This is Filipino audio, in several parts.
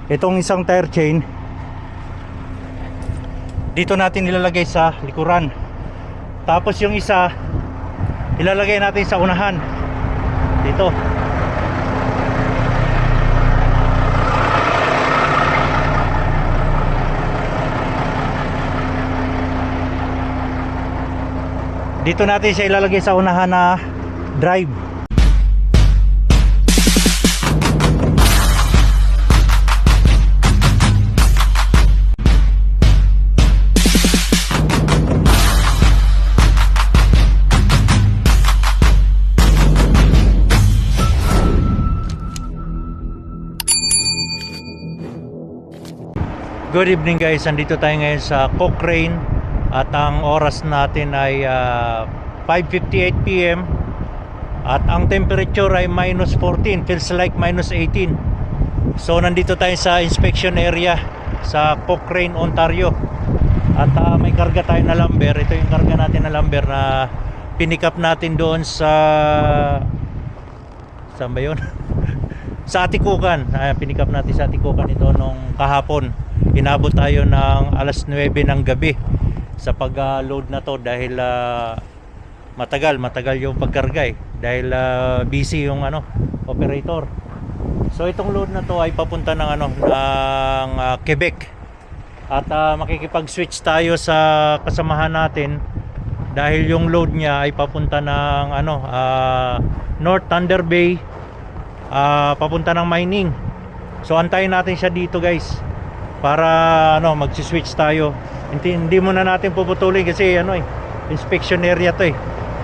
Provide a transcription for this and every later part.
Itong isang tire chain dito natin ilalagay sa likuran, tapos yung isa ilalagay natin sa unahan dito. Dito natin siya ilalagay sa unahan na drive. Good evening guys, andito tayo ngayon sa Cochrane at ang oras natin ay 5:58 PM at ang temperature ay -14, feels like -18. So nandito tayo sa inspection area sa Cochrane, Ontario at may karga tayo na lumber. Ito yung karga natin na lumber na pinick up natin doon sa, saan ba yun? Sa Atikukan. Pinick up natin sa Atikukan ito nung kahapon. Inabot tayo ng alas 9 ng gabi sa pag-load na to dahil matagal yung pagkarga dahil busy yung operator. So itong load na to ay papunta ng ng Quebec at makikipag-switch tayo sa kasamahan natin dahil yung load niya ay papunta ng North Thunder Bay, papunta ng mining. So antayin natin siya dito guys para magsi-switch tayo. Hindi muna natin puputulin kasi inspection area to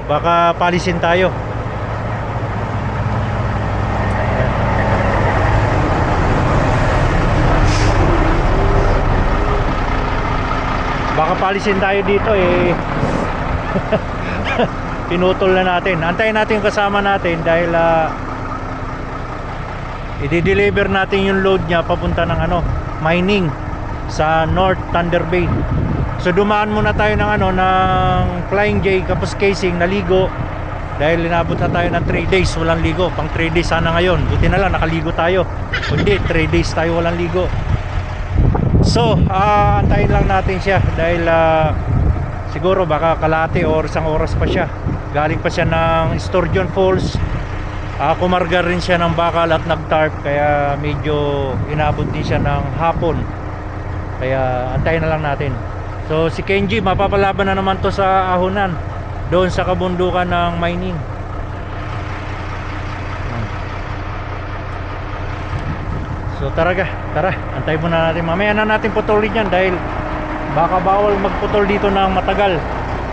baka palisin tayo. Baka palisin tayo dito pinutol na natin. Antayin natin yung kasama natin dahil i-deliver natin yung load niya papunta ng mining sa North Thunder Bay. So dumaan muna tayo ng ng Flying J kapos casing, naligo dahil inabot na tayo ng 3 days walang ligo. Pang 3 days sana ngayon, buti na lang nakaligo tayo. Hindi, 3 days tayo walang ligo. So antayin lang natin siya dahil siguro baka kalahati or isang oras pa siya. Galing pa siya ng Sturgeon Falls. Kumarga rin siya ng bakal at nag-tarp, kaya medyo inabot din siya ng hapon, kaya antayin na lang natin. So si Kenji mapapalaban na naman to sa ahonan doon sa kabundukan ng mining. So tara antayin muna natin. Mamaya na natin putulin yan dahil baka bawal magputol dito ng matagal.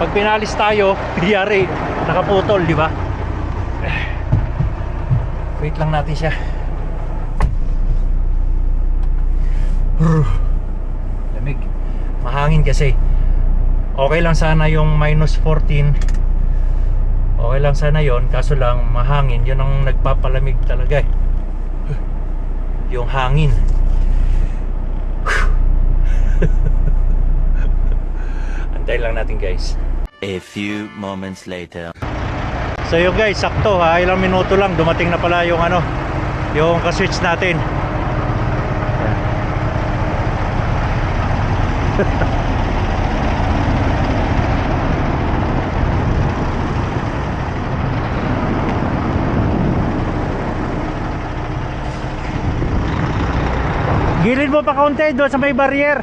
Pag pinalis tayo yari nakaputol, di ba? Wait lang natin siya. Lamig. Mahangin kasi. Okay lang sana yung -14. Okay lang sana yon, kaso lang mahangin. Yun ang nagpapalamig talaga yung hangin. Antayin lang natin guys. A few moments later. So yun guys, sakto ilang minuto lang dumating na pala yung yung ka-switch natin. Gilid mo pa kaunti doon sa may barrier.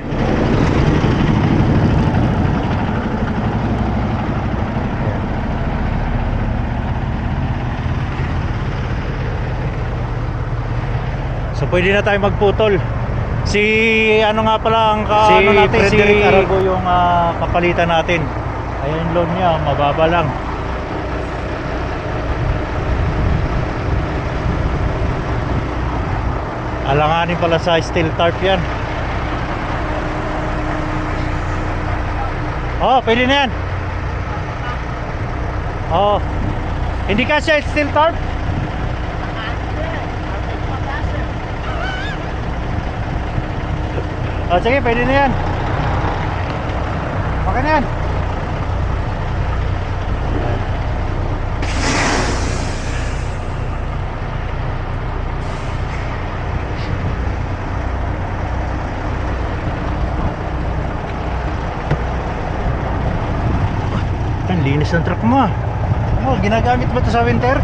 So pwede na tayo magputol. Si nga pala ang natin, si Arago yung kapalitan natin. Ayun yung load niya, mababa lang. Alanganin pala sa steel tarp yan. Oh, pwede na yan. Oh, hindi kasi steel tarp. Oh, sige, pwede na yan. Okay na yan. Ayos ang truck mo ah. Ano, ginagamit ba ito sa winter?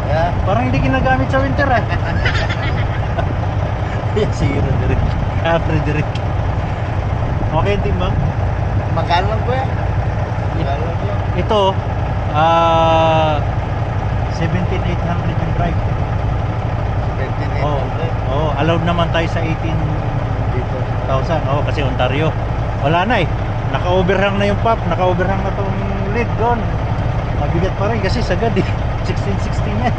Yeah. Parang hindi ginagamit sa winter ah. Yan si Frederick. Frederick. Okay yung timbang? Magkano lang kuya? Magkano lang kuya? Ito, 17,800 yung drive. 15,800. Oh, allowed naman tayo sa 18,000. Dito. Oh, kasi Ontario. Wala na eh. Naka-overhang na yung pop, naka-overhang na tong lid doon. Mabigat pa rin kasi sagad eh. 1616 yan.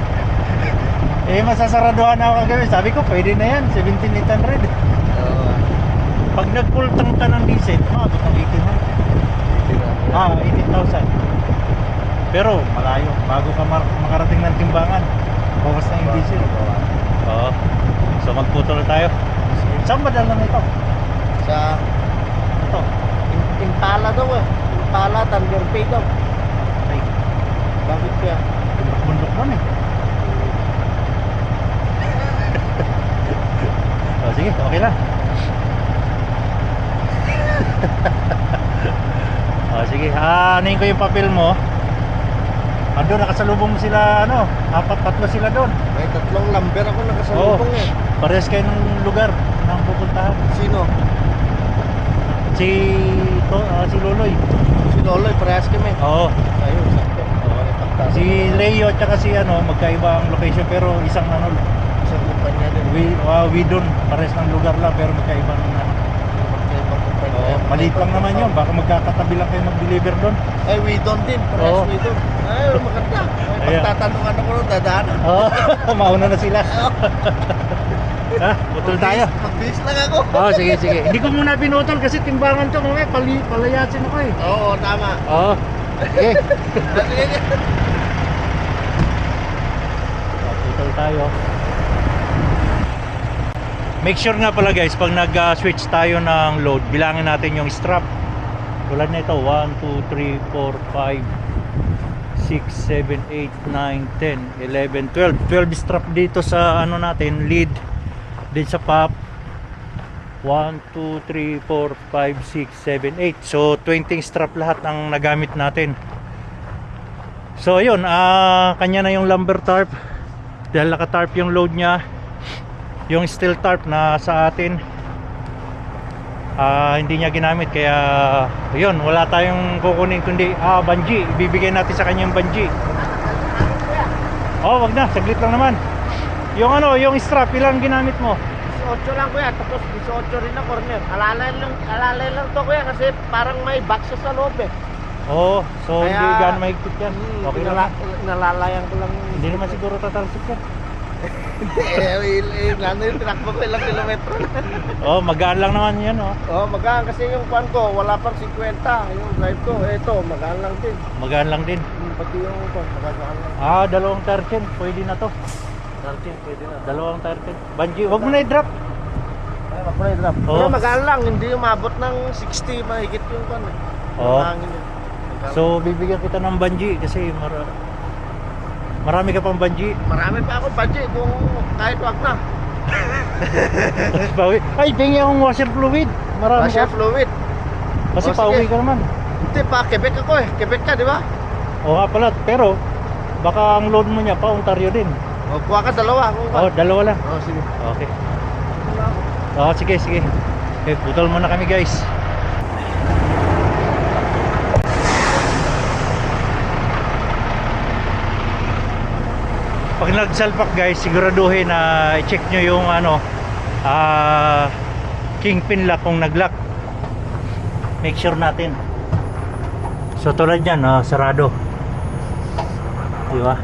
Eh, masasaraduhan ako kagabi. Sabi ko, pwede na yan. 17,800. Oo. Pag nag-full tank ka ng diesel, maabot ng 18,000. Pero malayo. Bago ka makarating ng timbangan, bawas na yung diesel. Oo. So magputol tayo. Saan ba dalang ito? Sa Ito. Impala daw eh. Impala, Thunder Bay daw. Ay, Bakit kaya? bundok nun eh. Oh, sige, okay lang. Oh, sige. Anin ko yung papel mo. Doon nakasalubong mo sila, ano, tatlo sila doon. May tatlong number ako nakasalubong eh. Parehas kayo ng lugar ng pupuntahan. Sino? Si Loloy. Si Loloy, parehas kami. Oo. Ayun, sakto. Oo, ipagtasa. Si Leo at saka si magkaiba ang location pero isang Isang kumpanya din. we doon parehas ng lugar lang pero magkaibang Magkaibang kumpanya. Oo, maliit lang naman yun, baka magkakatabi lang kayo mag-deliver doon. Ay, we don't din. Parehas Oo. we don't. Ay, maganda. May Ayan. pagtatanungan ako ng dadaanan. Oo, mauna na sila. Ha, putol tayo. Mag-bis lang ako. Oo, sige, sige. Hindi ko muna pinutol kasi timbangan to, mamaya palayasin ako eh. Oo, tama. Oo. Sige. Sige. Putol tayo. Make sure nga pala guys, pag nag-switch tayo ng load, bilangin natin yung strap. Tulad nito, 1, 2, 3, 4, 5, 6, 7, 8, 9, 10, 11, 12. 12 strap dito sa ano natin, lead. Din sa pop. 1, 2, 3, 4, 5, 6, 7, 8. So 20 strap lahat ang nagamit natin. So ayun, kanya na yung lumber tarp. Dahil naka-tarp yung load niya. Yung steel tarp na sa atin hindi niya ginamit kaya yun, wala tayong kukunin kundi bungee, ibibigay natin sa kanya yung bungee. Oh, wag na, saglit lang naman. Yung yung strap, ilang ginamit mo? 18 lang kuya, tapos 18 rin na corner. Alalay lang to kuya kasi parang may box sa loob eh. Oh, so Kaya- hindi gan mahigpit yan. Okay lang. Nalalayan ko lang. Hindi naman siguro tatalsik yan. Ano yung tinakbo ko ilang kilometro na. Oh, magaan lang naman yan Magaan kasi yung pan ko, wala pang 50. Yung drive ko, eto, magaan lang din. Magaan lang din. Pati yung pan, magaan lang. Dalawang tarchin, pwede na to. 13, pwede na. Dalawang tarchin. Bungee, wag mo na i-drop. Ay, makulay drop. Oo. Pero magaan lang, hindi umabot ng 60, mahigit yung pan eh. Oo. Mahangin yun. Magaan. So bibigyan kita ng bungee kasi marami ka pang bungee. Marami pa ako budget kung kahit wag na. Bawi. Ay, tingin akong washer fluid. Marami Washer ka. fluid. Kasi Oh, pauwi sige. ka naman. Hindi pa, Quebec ako eh. Quebec ka, di ba? Oo nga pala, pero baka ang load mo niya pa Ontario din. O, kuha ka dalawa. Oh, dalawa lang. Sige. Okay. Sige, sige. Okay, putol muna kami guys. Pag nagsalpak guys, siguraduhin na i-check nyo yung kingpin lock kung nag-lock. Make sure natin. So tulad yan, sarado. Di ba?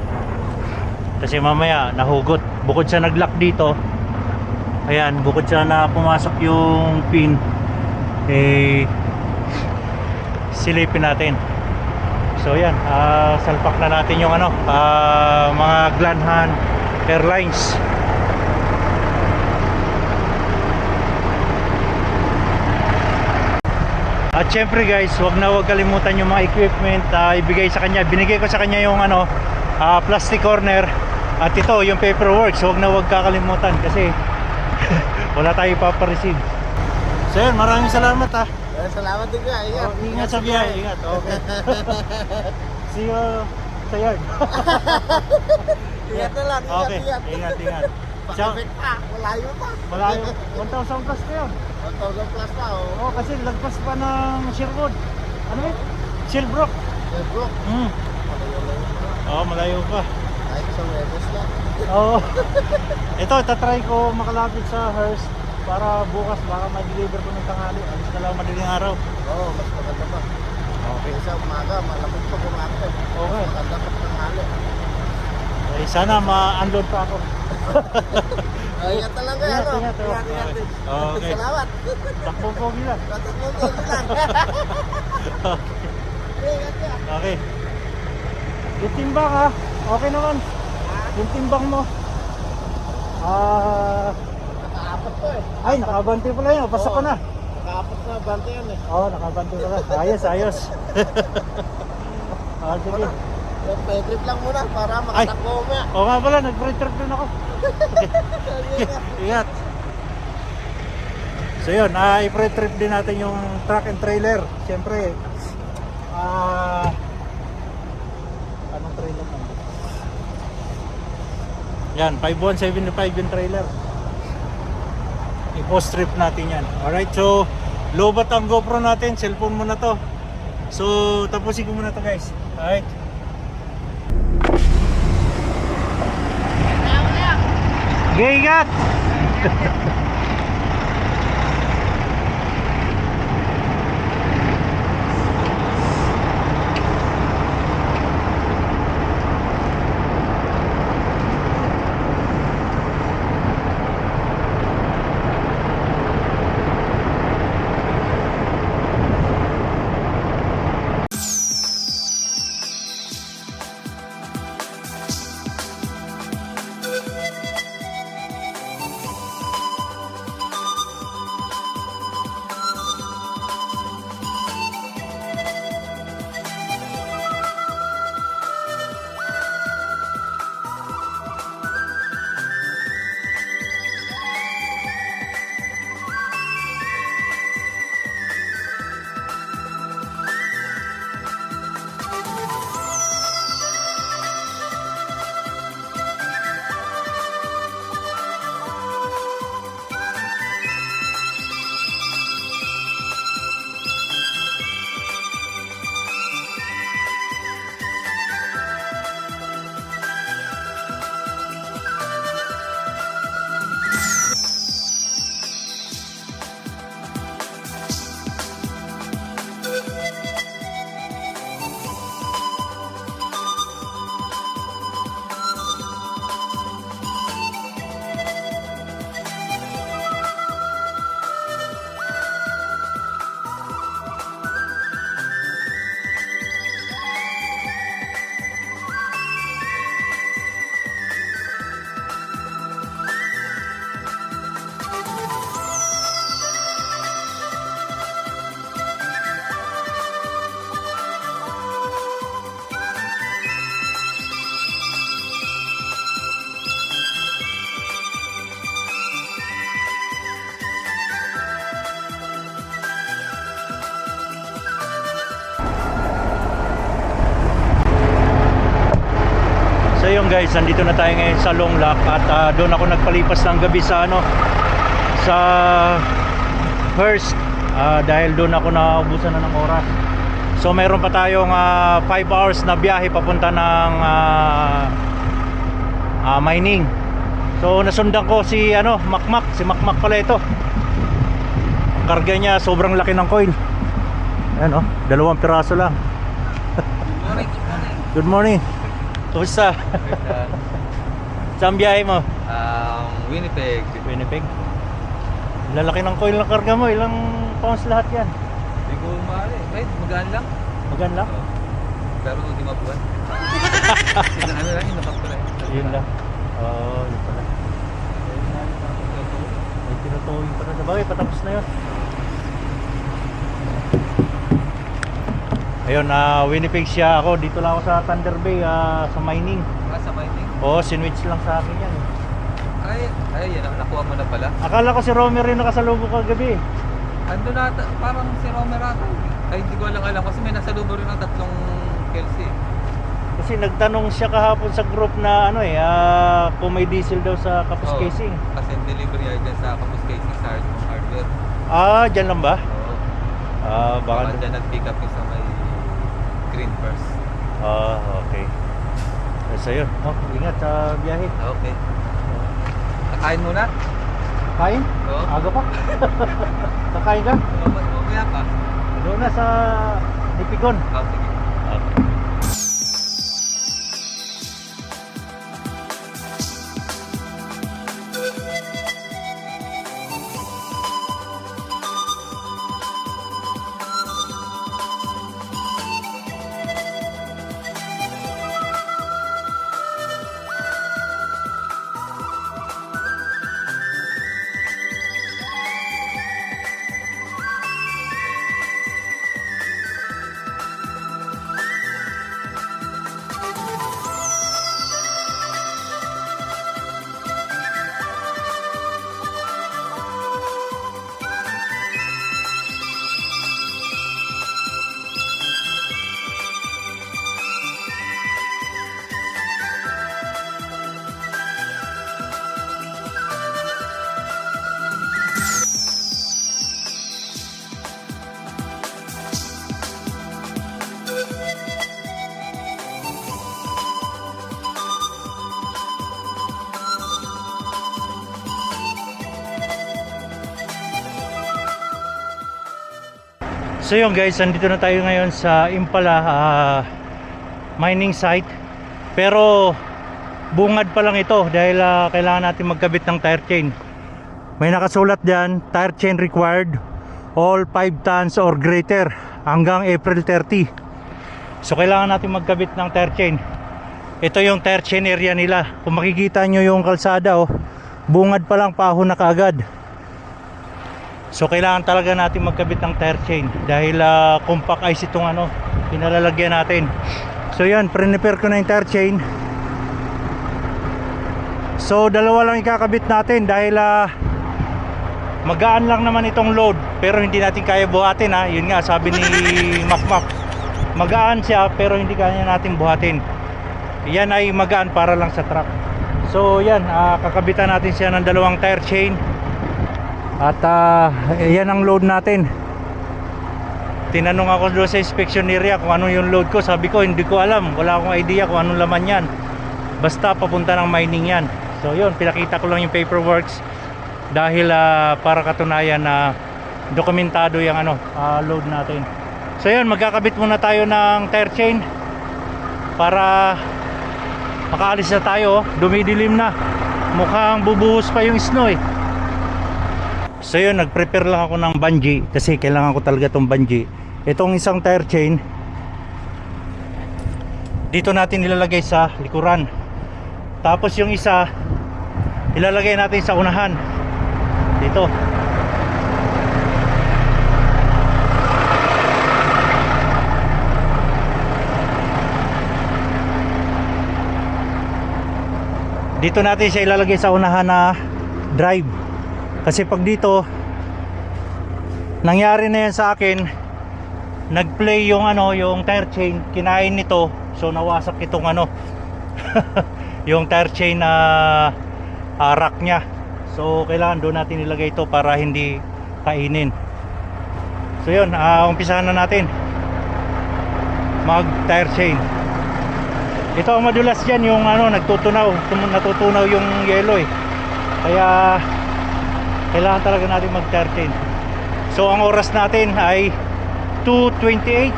Kasi mamaya nahugot. Bukod sa nag-lock dito, ayan, bukod sa na pumasok yung pin, silipin natin. So yan, salpak na natin yung mga Glanhan Airlines. At syempre guys, wag kalimutan yung mga equipment ibigay sa kanya. Binigay ko sa kanya yung plastic corner at ito yung paperwork. So wag kakalimutan kasi wala tayo papareceive. So yan, maraming salamat Salamat din ka. Ingat. Ingat sa biyahe, ingat. Okay. See you sa yard. Ingat na lang, ingat, Okay, ingat. ingat. Ciao. Pakibit pa, malayo pa. Malayo. 1,000 plus na yun. 1,000 plus pa, oh. Oo, kasi lagpas pa ng Sherwood. Ano yun? Shellbrook. Eh, bro. Oo, malayo pa. Kahit sa Webos lang. Oo. Ito, tatry ko makalapit sa Hearst para bukas baka ma-deliver ko ng tanghali. Alis na lang madaling araw. Oo, mas maganda pa. Okay. Sa umaga, malamig pa kumakain. Okay. Maganda pa ng hali. Eh, sana ma-unload pa ako. Ingat na lang kayo, Ingat, ano? ingat, oh. Ingat din. Okay. Salamat. Takbong pogi lang. Batot mo to, lang. Ingat ka. Okay. Yung timbang ha, okay naman. Yung timbang mo. Nakaapat to eh. Ay, nakabante pala yun. Pasok ko na. Nakaapat na bante yan eh. Oo, nakabante pala. Ayos. Sige. Pay-trip lang muna para makatakbo mo yan. Oo nga pala, nag-free trip din ako. Ingat. So yun, i-free trip din natin yung truck and trailer. Siyempre, anong trailer naman? Yan, 5175 yung trailer. I-post trip natin yan. Alright, so lobat ang GoPro natin, cellphone mo na to. So, tapusin ko muna to guys. Alright. Gigat! So yun guys, nandito na tayo ngayon sa Long Lock at doon ako nagpalipas ng gabi sa sa Hearst dahil doon ako naubusan na ng oras. So meron pa tayong 5 hours na biyahe papunta ng mining. So nasundan ko si Makmak, si Makmak pala ito. Ang karga niya sobrang laki ng coin. Ayan 2 piraso lang. Good morning. Kumusta? Saan biyahe mo? Winnipeg. Winnipeg. Lalaki ng coil ng karga mo. Ilang pounds lahat yan? Hindi ko maaari. Kahit magaan lang. Magan lang? Pero hindi mabuhan. Ano lang, inapak ko lang. Yun lang. Oo, yun pala. May tinutawin pa na. Sabagay, patapos na yun. Ayun, Winnipeg siya ako. Dito lang ako sa Thunder Bay, sa mining. Sa mining? Oo, sinwitch lang sa akin yan. Ay, yan. Nakuha mo na pala. Akala ko si Romer rin nakasalubong kagabi. Ando na, parang si Romer ata. Ay, hindi ko alam kasi may nasa lubo rin ng 3 Kelsey. Kasi nagtanong siya kahapon sa group na ano kung may diesel daw sa kapos Oo. casing. Kasi yung delivery ay dyan sa Kapus Casing sa Hardware Hardware. Dyan lang ba? Oo. Baka Baka dyan nag-pick up yung sa may Green First. okay. So yun. Ingat sa biyahe. Okay. Kakain muna? Kain? Oo. Aga pa? Kakain ka? Mamaya pa. Doon na sa Lipigon. Sige. So yun guys, andito na tayo ngayon sa Impala mining site. Pero bungad pa lang ito dahil kailangan natin magkabit ng tire chain. May nakasulat dyan, tire chain required, all 5 tons or greater hanggang April 30. So kailangan natin magkabit ng tire chain. Ito yung tire chain area nila. Kung makikita nyo yung kalsada, bungad pa lang, pahon na kaagad. So kailangan talaga natin magkabit ng tire chain dahil compact ice itong pinalalagyan natin. So yan, prepare ko na yung tire chain. So dalawa lang ikakabit natin dahil magaan lang naman itong load, pero hindi natin kaya buhatin Yun nga sabi ni Macmac, magaan siya pero hindi kaya natin buhatin. Yan ay magaan para lang sa truck. So yan, kakabitan natin siya ng dalawang tire chain. At yan ang load natin. Tinanong ako doon sa inspection area kung ano yung load ko. Sabi ko hindi ko alam, wala akong idea kung anong laman yan. Basta papunta ng mining yan. So yun, pinakita ko lang yung paperworks dahil para katunayan na dokumentado yung load natin. So yun, magkakabit muna tayo ng tire chain para makaalis na tayo. Dumidilim na, mukhang bubuhos pa yung snow So yun, nag-prepare lang ako ng bungee kasi kailangan ko talaga itong bungee. Itong isang tire chain dito natin ilalagay sa likuran, tapos yung isa ilalagay natin sa unahan dito. Dito natin siya ilalagay sa unahan na drive. Kasi pag dito nangyari na yan sa akin, nag-play yung yung tire chain, kinain nito, so nawasak itong yung tire chain na rack nya. So kailangan doon natin ilagay ito para hindi kainin. So yun, umpisahan na natin mag tire chain. Ito ang madulas dyan, yung natutunaw yung yelo kaya kailangan talaga natin mag tire chain. So ang oras natin ay 2:28.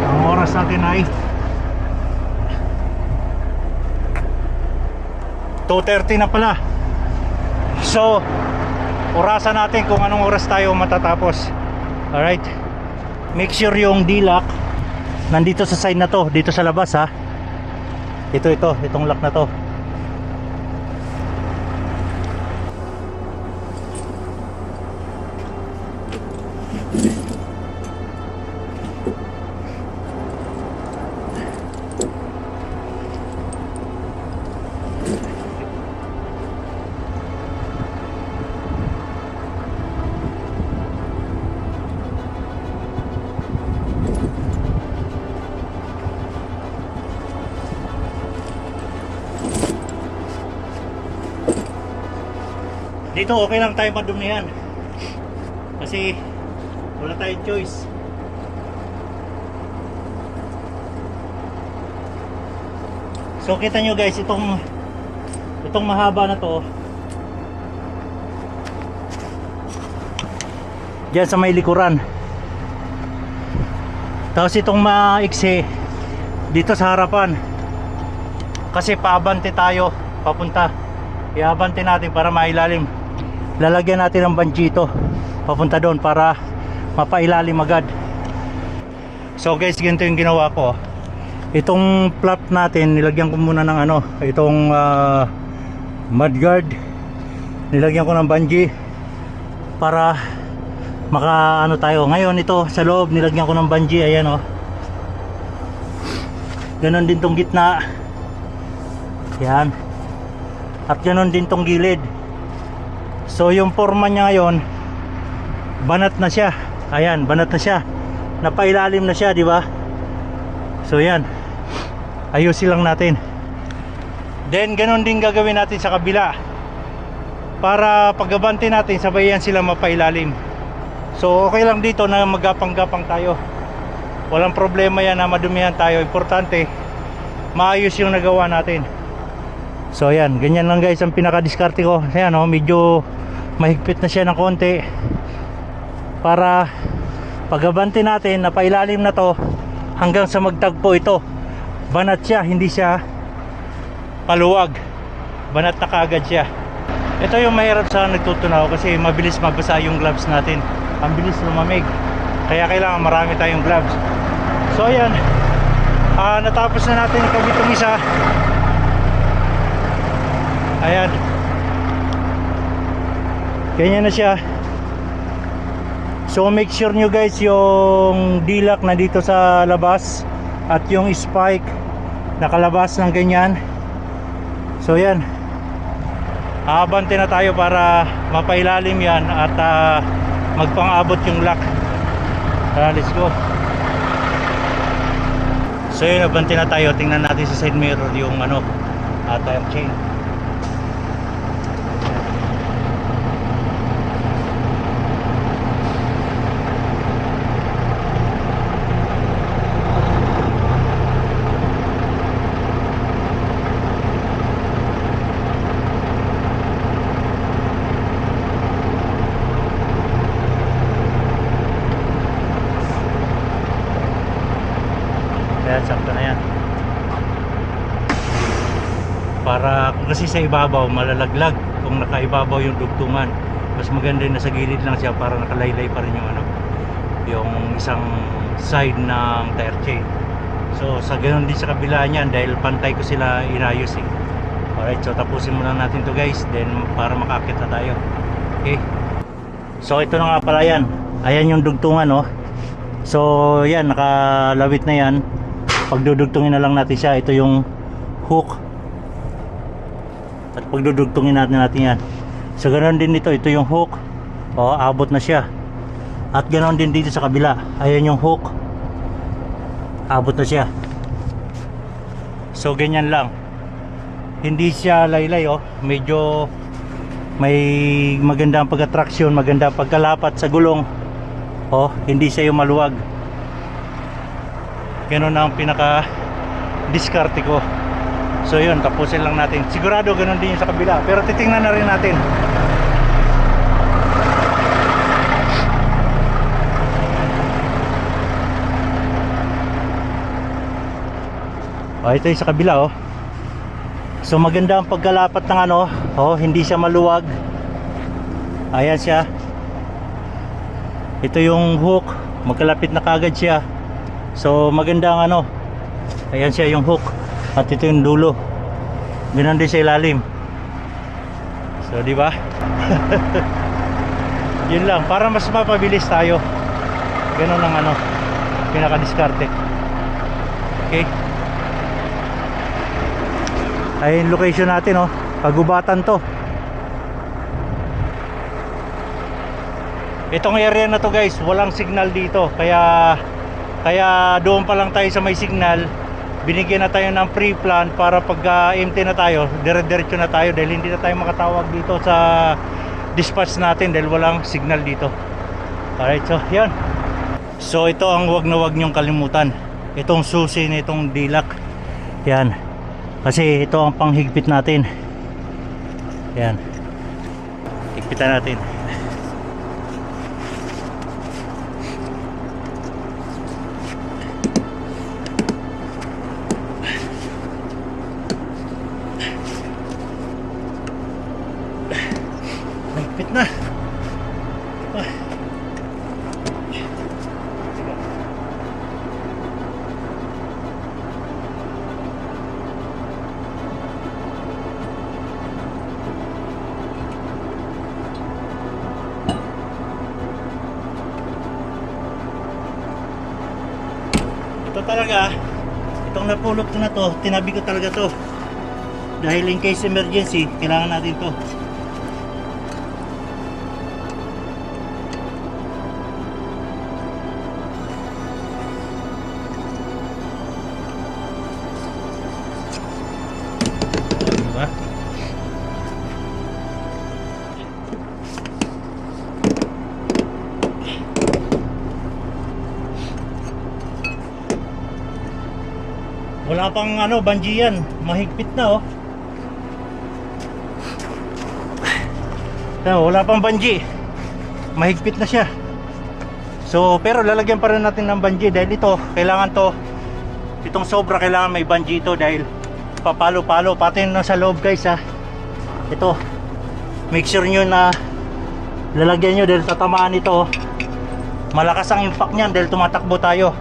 Ang oras natin ay 2:30 na pala. So orasan natin kung anong oras tayo matatapos. Alright, make sure yung D-lock nandito sa side na to, dito sa labas itong lock na to. Dito okay lang tayo madumihan. Kasi wala tayong choice. So kita nyo guys, itong mahaba na to. Diyan sa may likuran. Tapos itong maiksi dito sa harapan. Kasi paabante tayo papunta. Iabante natin para mailalim. Lalagyan natin ng banjito papunta doon para mapailalim agad. So guys, ganito yung ginawa ko. Itong flap natin, nilagyan ko muna ng ano, itong mudguard. Nilagyan ko ng bungee para maka ano tayo. Ngayon ito sa loob, nilagyan ko ng bungee, ayan oh. Ganon din tong gitna. Yan. At ganon din tong gilid. So yung forma niya ngayon, banat na siya. Ayan, banat na siya. Napailalim na siya, di ba? So yan. Ayusin lang natin. Then ganon din gagawin natin sa kabila. Para pagabante natin, sabayan sila mapailalim. So okay lang dito na magapang-gapang tayo. Walang problema yan na madumihan tayo. Importante, maayos yung nagawa natin. So ayan, ganyan lang guys ang pinaka-diskarte ko. Ayan oh, medyo mahigpit na siya ng konti. Para pagabante natin, napailalim na to hanggang sa magtagpo ito. Banat siya, hindi siya paluwag. Banat na kaagad siya. Ito yung mahirap sa nagtutunaw kasi mabilis mabasa yung gloves natin. Ang bilis lumamig. Kaya kailangan marami tayong gloves. So ayan, natapos na natin ikabit itong isa. Ayan. Ganyan na siya. So make sure nyo guys yung dilak na dito sa labas at yung spike nakalabas ng ganyan. So yan, aabante na tayo para mapailalim yan at magpang-abot yung lock. Tara, let's go. So yun, abante na tayo. Tingnan natin sa side mirror yung ano, tire chain. Kaya sakto na yan. Para kung kasi sa ibabaw malalaglag kung nakaibabaw yung dugtungan. Mas maganda na sa gilid lang siya para nakalaylay pa rin yung ano, yung isang side ng tire chain. So sa ganoon din sa kabila niyan dahil pantay ko sila inayos eh. Alright, so tapusin muna natin to guys, then para makakit na tayo. Okay. So ito na nga pala yan. Ayan yung dugtungan oh. So yan, nakalawit na yan. Pagdudugtungin na lang natin siya. Ito yung hook. At pagdudugtungin natin yan. So ganoon din dito. Ito yung hook. O, abot na siya. At ganoon din dito sa kabila. Ayan yung hook. Abot na siya. So ganyan lang. Hindi siya laylay oh. Medyo may magandang pag-attraction, magandang pagkalapat sa gulong. Oh, hindi siya yung maluwag. Ganun ang pinaka diskarte ko. So yun, tapusin lang natin. Sigurado ganun din yung sa kabila, pero titingnan na rin natin. Ito yung sa kabila oh. So maganda ang pagkalapat ng ano, oh, hindi siya maluwag. Ayan siya. Ito yung hook, magkalapit na kagad siya. So maganda ang ano. Ayan siya yung hook. At ito yung dulo. Ganoon din sa ilalim. So di ba? Yun lang, para mas mapabilis tayo. Ganoon ang ano, pinaka-diskarte. Okay. Ayun location natin oh. Kagubatan to. Itong area na to guys, walang signal dito. Kaya doon pa lang tayo sa may signal. Binigyan na tayo ng free plan para pag empty na tayo, dire-diretso na tayo dahil hindi na tayo makatawag dispatch natin dahil walang signal dito. Alright, so yan. So ito ang wag na wag nyong kalimutan, itong susi na itong dilak. Yan, kasi ito ang panghigpit natin. Yan, higpitan natin. Higpit na. Ito talaga, itong napulot ko na to, tinabi ko talaga to dahil in case emergency kailangan natin to. Diba? Wala pang ano, bungee yan. Mahigpit na oh. Wala pang bungee. Mahigpit na siya. So, pero lalagyan pa rin natin ng bungee dahil ito, kailangan to, itong sobra kailangan may bungee ito dahil papalo-palo. Pati na sa loob guys ha. Ito, make sure nyo na lalagyan nyo dahil tatamaan ito. Malakas ang impact niyan dahil tumatakbo tayo.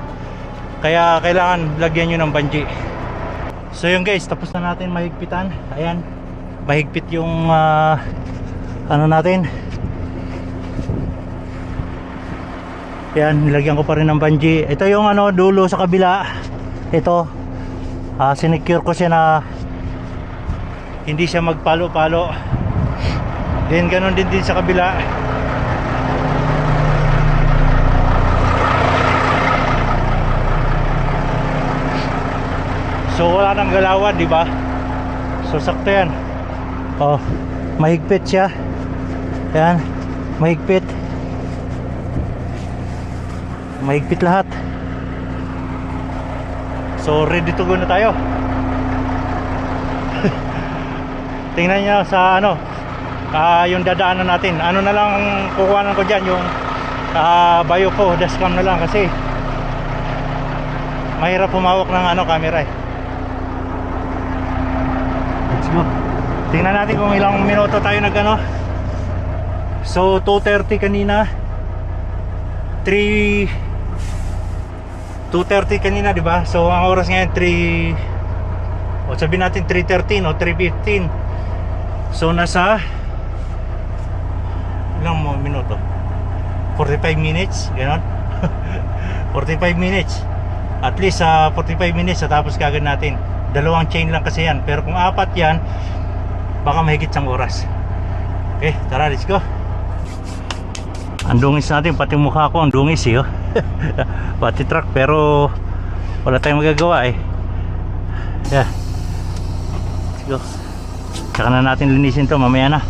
Kaya kailangan lagyan nyo ng bungee. So yun guys, tapos na natin mahigpitan. Ayan, mahigpit yung ano natin. Ayan, nilagyan ko pa rin ng bungee. Ito yung ano, dulo sa kabila. Ito, sinecure ko siya na hindi siya magpalo-palo. Then ganon din sa kabila. So wala nang galawan, di ba? So sakto yan. Oh, mahigpit siya. Yan, mahigpit. Mahigpit lahat. So ready to go na tayo. Tingnan niyo sa ano, yung dadaanan natin. Ano na lang kukuhanan ko diyan, yung bayo ko, dashcam na lang kasi mahirap humawak ng ano, camera eh. Let's go. Tingnan natin kung ilang minuto tayo nagano. So 2:30 kanina. 2:30 kanina, di ba? So ang oras ngayon 3, o sabihin natin 3:13 o 3:15. So nasa ilang minuto? 45 minutes, gano'n. 45 minutes. At least 45 minutes tapos kagad natin. Dalawang chain lang kasi yan, pero kung apat yan baka mahigit sang oras. Okay, tara, let's go. Ang dungis natin, pati mukha ko ang dungis eh, oh. Pati truck, pero wala tayong magagawa eh. Yeah, let's go. Tsaka na natin linisin to mamaya na.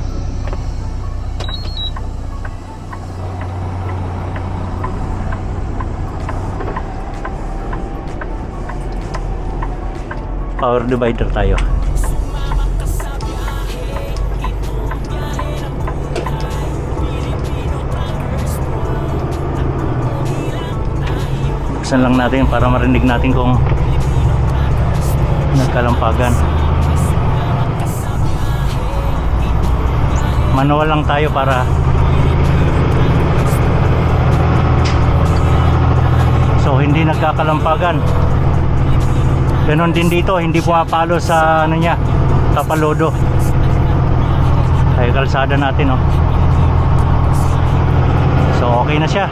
Power divider tayo. Buksan lang natin para marinig natin kung nagkalampagan. Manual lang tayo para so hindi nagkakalampagan. Ganon din dito, hindi pumapalo sa ano niya, kapalodo. Ay kalsada natin oh. So okay na siya.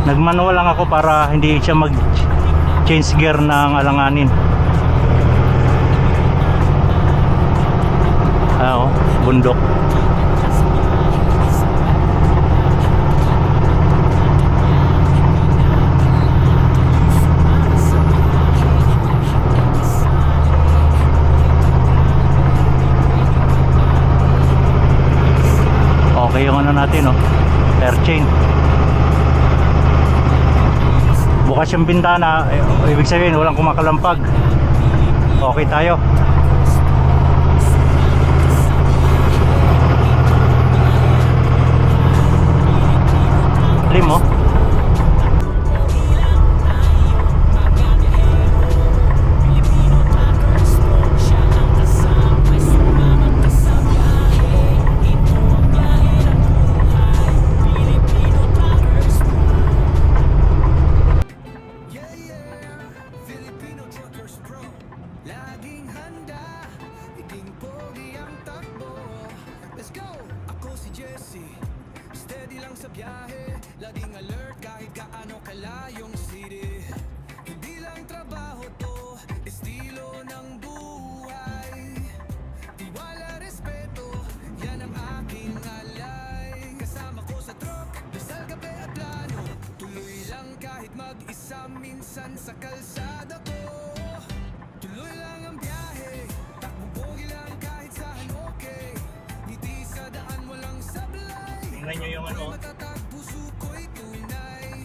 Nagmanual lang ako para hindi siya mag change gear ng alanganin. Oh, bundok. natin, oh. Air chain. Bukas yung bintana, ibig sabihin walang kumakalampag. Okay tayo. Lim, oh. Laging handa, iging pogi ang takbo. Let's go! Ako si Jesse, steady lang sa biyahe. Laging alert kahit gaano kalayong city. Hindi lang trabaho to, estilo ng buhay. Tiwala, respeto, yan ang aking alay. Kasama ko sa truck, dasal, kape at plano. Tuloy lang kahit mag-isa minsan sa kalsada ko. Tuloy lang ang biyahe, takbo pogi lang kahit saan okay. Ngiti sa daan walang sablay. Tingnan nyo yung ano. Matatag puso ko'y tunay.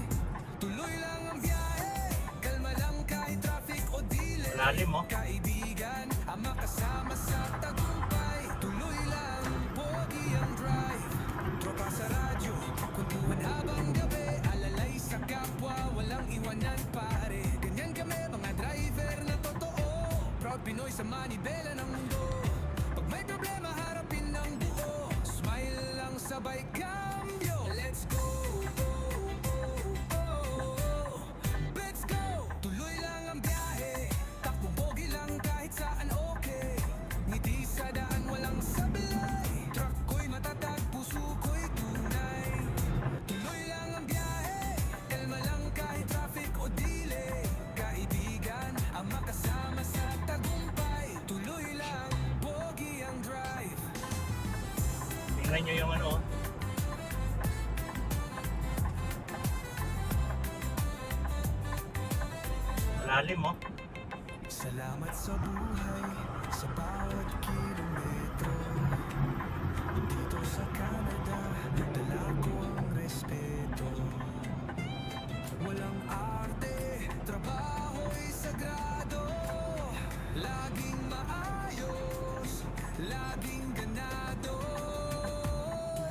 Tuloy lang ang biyahe, kalma lang kahit traffic o delay. Lalim, oh. Kaibigan, ang makasama sa tagumpay. Tuloy lang, pogi ang drive. Tropa sa radyo, kwentuhan habang gabi. Alalay sa kapwa, walang iwanan pare. Ganyan kami mga driver na totoo. Proud Pinoy sa manibela ng mundo. Pag may problema, harapin ng buo. Smile lang sabay cambio. Let's go! Let's go! Tuloy lang ang biyahe. Takbong pogi lang kahit saan okay. Ngiti sa daan walang sablay. Truck ko'y matatag, puso ko'y tunay. Tuloy lang ang biyahe. Kalma lang kahit traffic o delay. Kaibigan, ang makasama sa tagumpay. Tuloy lang, pogi ang drive. Tingnan nyo yung ano. Lalim, oh. Salamat sa buhay, sa bawat kilometro. Dito sa Canada, dala ko ang respeto. Walang arte, trabaho'y sagrado. Laging maayos, laging ganado.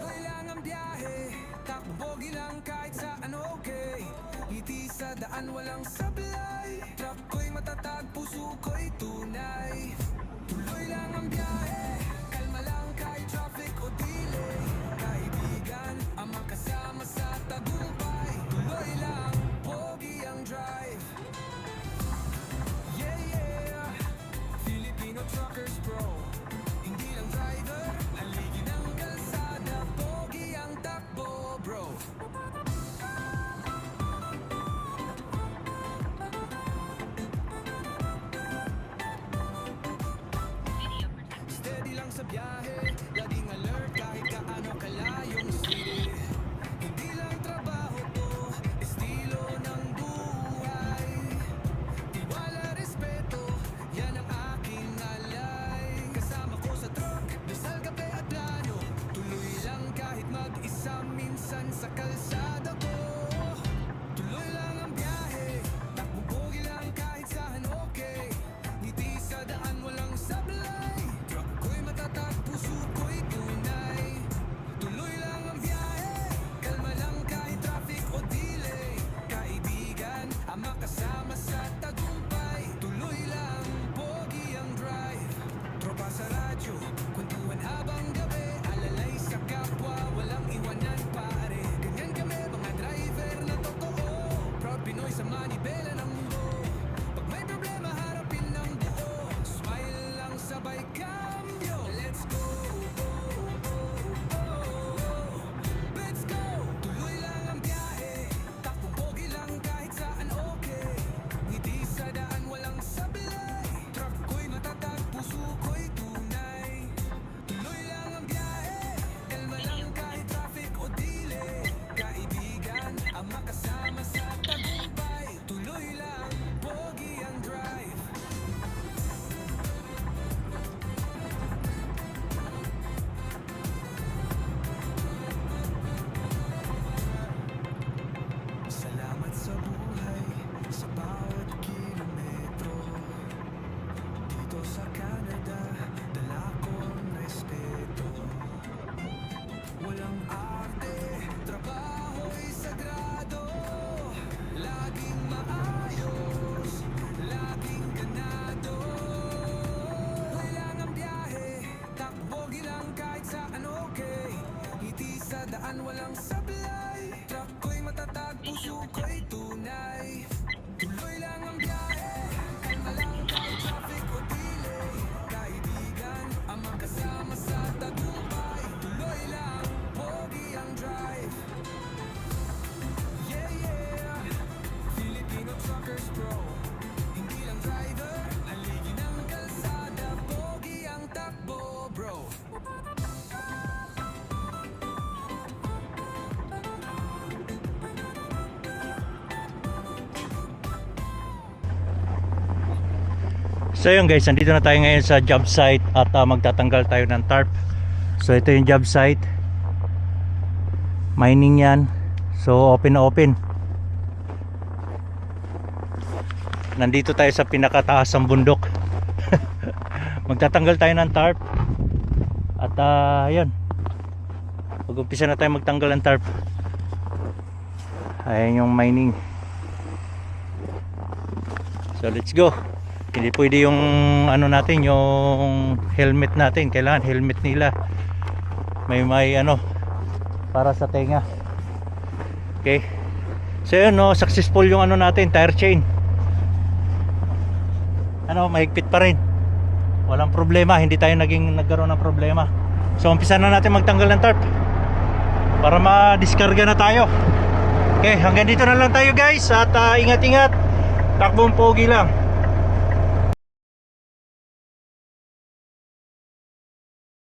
Tuloy lang ang biyahe, takbo pogi lang kahit saan okay. Ngiti sa daan walang sablay. Truck ko'y matatag, puso ko'y tunay. Tuloy lang ang biyahe, kalma lang kahit traffic o delay. Kaibigan, ang makasama sa tagumpay. Tuloy lang, pogi ang drive. Yeah, yeah, Filipino truckers bro. Hindi lang driver, haligi ng kalsada. Pogi ang takbo bro. walang sablay. Truck ko'y matatag, puso ko'y tunay. Tuloy lang ang biyahe, kalma lang kahit traffic o delay. Kaibigan, ang magkasama sa tagumpay. Tuloy lang, pogi ang drive. Yeah, yeah, Filipino truckers bro. Hindi lang driver, haligi ng kalsada. Pogi ang takbo bro. So yun guys, nandito na tayo ngayon sa job site at magtatanggal tayo ng tarp. So ito yung job site. Mining yan. So open na open. Nandito tayo sa pinakataas ng bundok. Magtatanggal tayo ng tarp. At yun. Mag-umpisa na tayo magtanggal ng tarp. Ayan yung mining. So let's go. Hindi pwede yung ano natin, yung helmet natin. Kailangan helmet nila. May ano para sa tenga. Okay. So yun, no, successful yung ano natin, tire chain. Ano, mahigpit pa rin. Walang problema, hindi tayo nagkaroon ng problema. So umpisa na natin magtanggal ng tarp para ma-discarga na tayo. Okay, hanggang dito na lang tayo guys. At ingat-ingat. Takbong pogi lang.